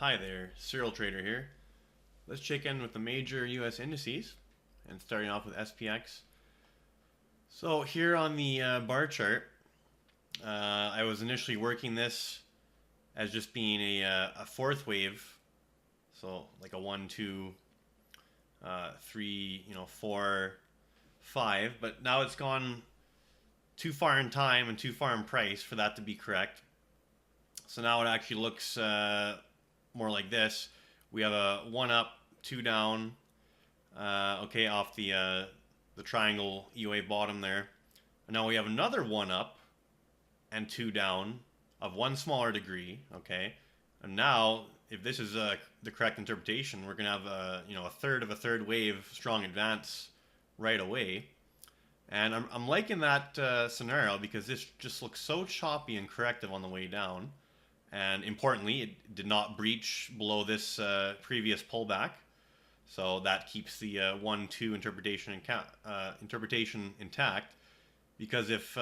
Hi there, Serial Trader here. Let's check in with the major US indices and starting off with SPX. So here on the bar chart, I was initially working this as just being a fourth wave. So like a 1, 2, 3, 4, 5. But now it's gone too far in time and too far in price for that to be correct. So now it actually looks more like this. We have a 1 up, 2 down, okay, off the triangle EOA bottom there. And now we have another 1 up and 2 down of one smaller degree, okay. And now, if this is the correct interpretation, we're gonna have a third of a third wave strong advance right away. And I'm liking that scenario because this just looks so choppy and corrective on the way down. And importantly, it did not breach below this previous pullback. So that keeps the 1-2 interpretation intact. Because if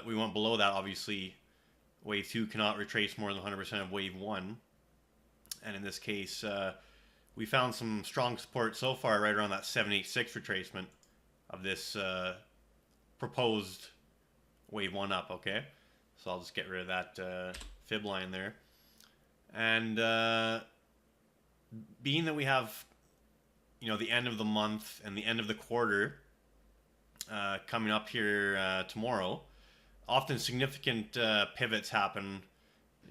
we went below that, obviously, wave 2 cannot retrace more than 100% of wave 1. And in this case, we found some strong support so far right around that 786 retracement of this proposed wave 1 up, okay? So I'll just get rid of that fib line there. And being that we have, the end of the month and the end of the quarter coming up here tomorrow, often significant pivots happen,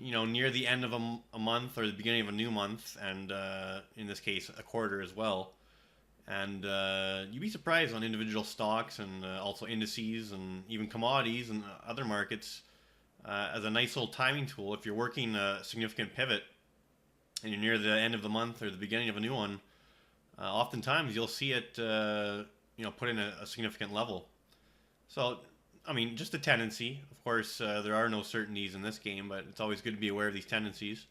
near the end of a month or the beginning of a new month, and in this case, a quarter as well. And you'd be surprised on individual stocks and also indices and even commodities and other markets as a nice little timing tool. If you're working a significant pivot and you're near the end of the month or the beginning of a new one, oftentimes you'll see it, put in a significant level. So, I mean, just a tendency. Of course, there are no certainties in this game, but it's always good to be aware of these tendencies.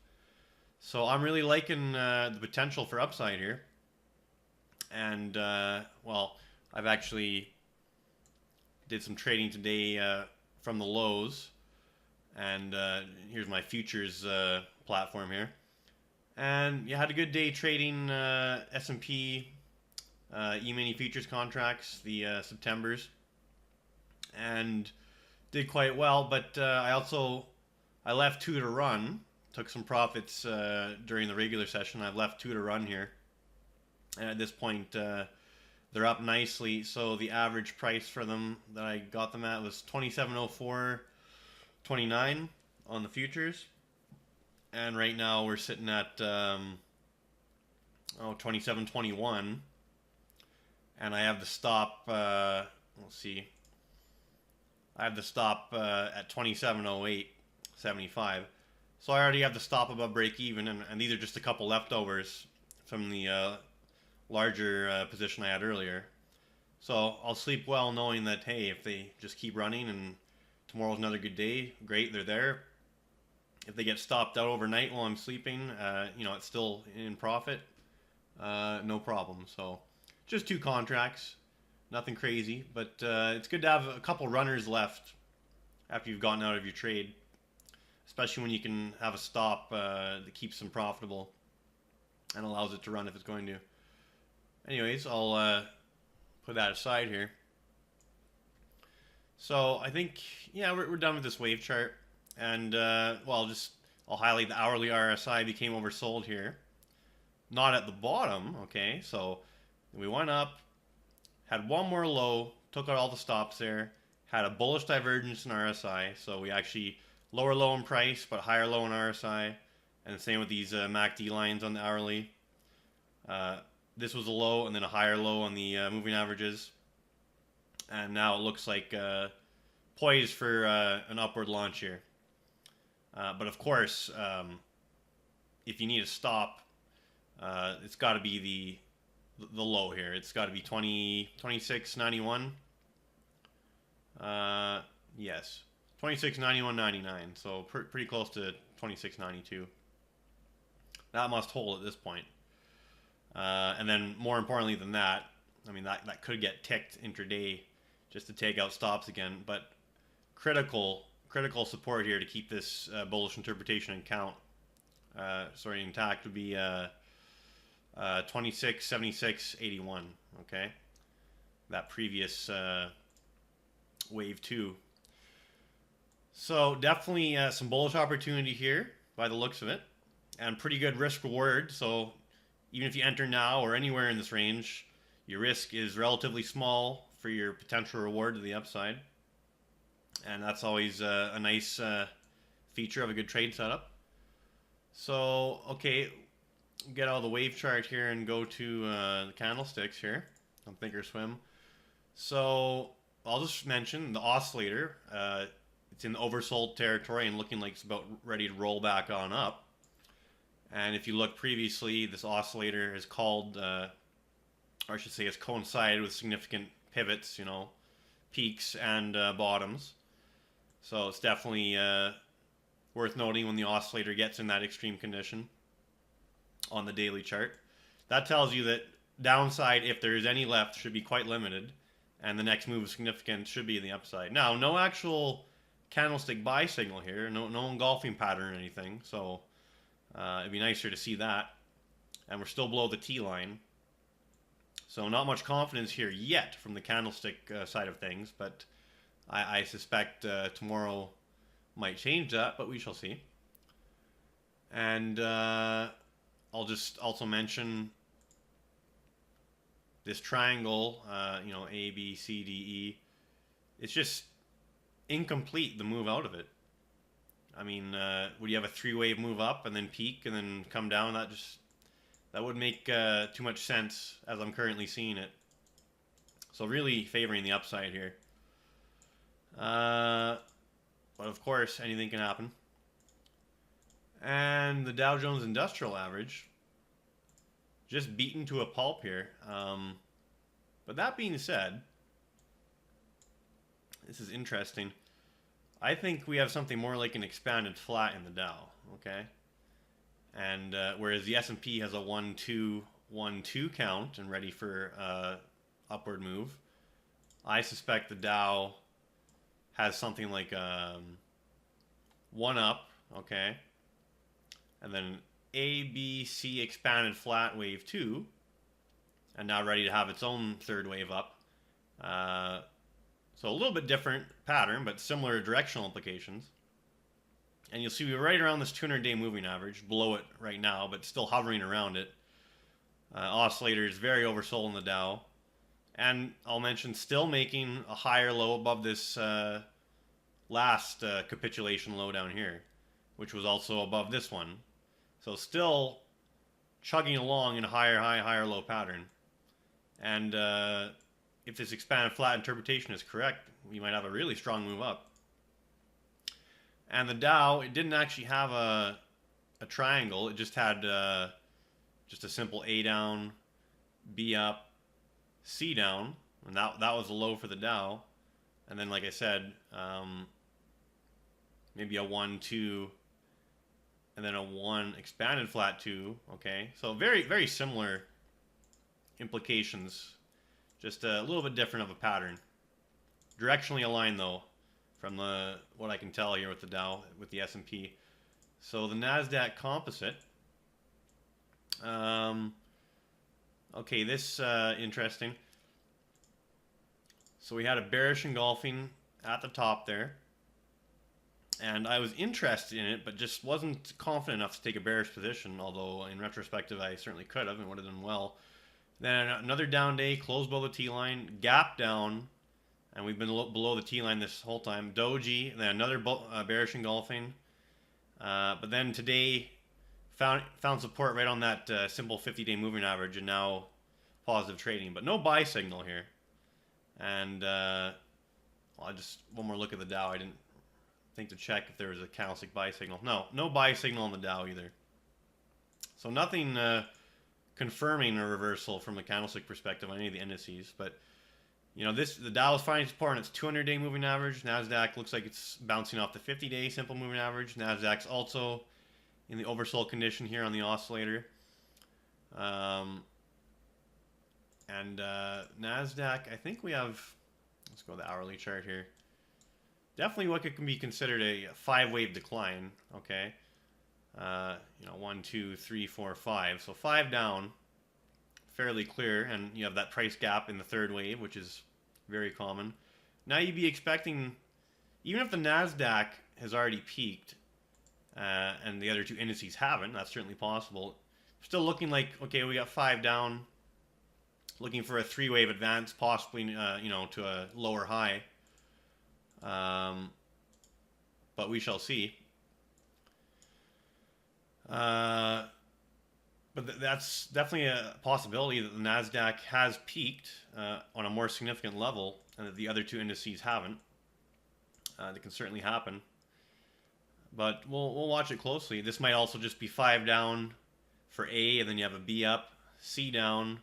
So I'm really liking the potential for upside here. And, well, I've actually did some trading today from the lows. And here's my futures platform here. And you had a good day trading S&P E-mini futures contracts, the Septembers, and did quite well. But I left 2 to run. Took some profits during the regular session. I've left 2 to run here. And at this point, they're up nicely. So the average price for them that I got them at was 27.04.29 on the futures. And right now we're sitting at 27.21. And I have the stop, let's see. I have the stop at 27.08.75. So I already have the stop above break even, and these are just a couple leftovers from the larger position I had earlier. So I'll sleep well knowing that, hey, if they just keep running and tomorrow's another good day, great, they're there. If they get stopped out overnight while I'm sleeping, it's still in profit, no problem. So just 2 contracts, nothing crazy, but it's good to have a couple runners left after you've gotten out of your trade, especially when you can have a stop that keeps them profitable and allows it to run if it's going to. Anyways, I'll put that aside here. So I think, yeah, we're done with this wave chart. And, well, I'll highlight the hourly RSI became oversold here. Not at the bottom, okay? So we went up, had one more low, took out all the stops there, had a bullish divergence in RSI. So we actually lower low in price, but higher low in RSI. And the same with these MACD lines on the hourly. This was a low and then a higher low on the moving averages. And now it looks like poised for an upward launch here. But of course, if you need a stop, it's got to be the low here. It's got to be 26.91. Yes, 26.91.99. So pretty close to 26.92. That must hold at this point. And then more importantly than that, I mean that could get ticked intraday just to take out stops again. But critical support here to keep this bullish interpretation in count sorry, intact would be 26.76.81. Okay, that previous wave 2. So definitely some bullish opportunity here by the looks of it, and pretty good risk reward. So even if you enter now or anywhere in this range, your risk is relatively small for your potential reward to the upside, and that's always a nice feature of a good trade setup. So okay, get out of the wave chart here and go to the candlesticks here on Thinkorswim. So I'll just mention the oscillator. It's in the oversold territory and looking like it's about ready to roll back on up. And if you look previously, this oscillator is called, or I should say, it's coincided with significant pivots, you know, peaks and bottoms. So it's definitely worth noting when the oscillator gets in that extreme condition on the daily chart. That tells you that downside, if there is any left, should be quite limited, and the next move of significance should be in the upside. Now, no actual candlestick buy signal here, no engulfing pattern or anything, so it'd be nicer to see that. And we're still below the T line, so not much confidence here yet from the candlestick side of things, but I suspect tomorrow might change that, but we shall see. And I'll just also mention this triangle, you know, A, B, C, D, E. It's just incomplete, the move out of it. I mean, would you have a 3-wave move up and then peak and then come down? That would make too much sense as I'm currently seeing it. So really favoring the upside here. But of course, anything can happen. And the Dow Jones Industrial Average just beaten to a pulp here. But that being said, this is interesting. I think we have something more like an expanded flat in the Dow, okay? And whereas the S&P has a 1-2-1-2 count and ready for upward move, I suspect the Dow has something like 1 up, okay? And then A, B, C expanded flat wave 2, and now ready to have its own third wave up. So a little bit different pattern, but similar directional implications. And you'll see we're right around this 200-day moving average, below it right now, but still hovering around it. Oscillator is very oversold in the Dow. And I'll mention still making a higher low above this last capitulation low down here, which was also above this one. So still chugging along in a higher high, higher low pattern. And if this expanded flat interpretation is correct, we might have a really strong move up. And the Dow, it didn't actually have a triangle. It just had just a simple A down, B up, C down, and that was the low for the Dow. And then, like I said, maybe a 1-2, and then a 1 expanded flat 2. Okay, so very, very similar implications, just a little bit different of a pattern. Directionally aligned though, from what I can tell here with the Dow, with the S&P. So the NASDAQ composite. Okay, this interesting. So we had a bearish engulfing at the top there, and I was interested in it, but just wasn't confident enough to take a bearish position, although in retrospective I certainly could have and would have done well. Then another down day, closed below the T-line, gap down, and we've been below the T-line this whole time. Doji, then another bearish engulfing. But then today found support right on that simple 50-day moving average, and now positive trading. But no buy signal here. And well, I just, one more look at the Dow. I didn't think to check if there was a candlestick buy signal. No buy signal on the Dow either. So nothing confirming a reversal from a candlestick perspective on any of the indices. But you know, the Dow is finding support on its 200-day moving average. NASDAQ looks like it's bouncing off the 50-day simple moving average. NASDAQ's also in the oversold condition here on the oscillator. NASDAQ, I think we have, let's go to the hourly chart here. Definitely what can be considered a 5-wave decline, okay? You know, 1, 2, 3, 4, 5. So 5 down, fairly clear, and you have that price gap in the third wave, which is very common. Now you'd be expecting, even if the NASDAQ has already peaked, and the other two indices haven't, that's certainly possible. Still looking like, okay, we got 5 down, looking for a 3-wave advance, possibly, you know, to a lower high. But we shall see. But that's definitely a possibility that the NASDAQ has peaked on a more significant level and that the other two indices haven't. That can certainly happen. But we'll watch it closely. This might also just be 5 down for A, and then you have a B up, C down,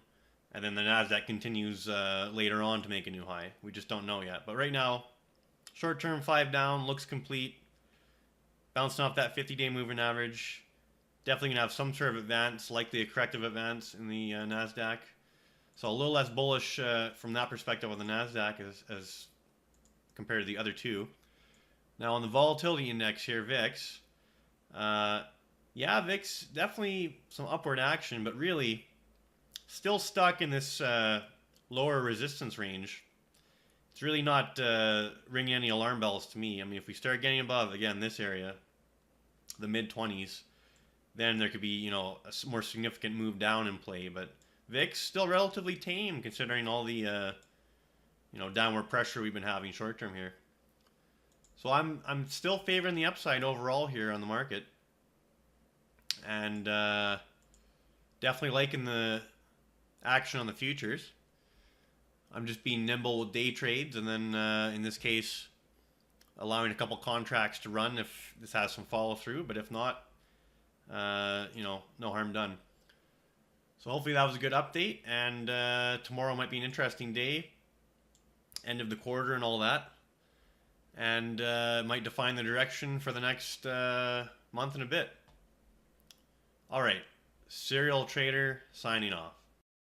and then the NASDAQ continues later on to make a new high. We just don't know yet. But right now, short term 5 down, looks complete. Bouncing off that 50-day moving average. Definitely going to have some sort of advance, likely a corrective advance in the NASDAQ. So a little less bullish from that perspective on the NASDAQ as compared to the other two. Now on the volatility index here, VIX. Yeah, VIX, definitely some upward action, but really still stuck in this lower resistance range. It's really not ringing any alarm bells to me. I mean, if we start getting above, again, this area, the mid-20s, then there could be, you know, a more significant move down in play. But VIX still relatively tame considering all the, you know, downward pressure we've been having short term here. So I'm still favoring the upside overall here on the market, and definitely liking the action on the futures. I'm just being nimble with day trades, and then in this case, allowing a couple contracts to run if this has some follow through. But if not, you know, no harm done. So hopefully that was a good update, and tomorrow might be an interesting day, end of the quarter and all that, and might define the direction for the next month and a bit. All right, Serial Trader signing off.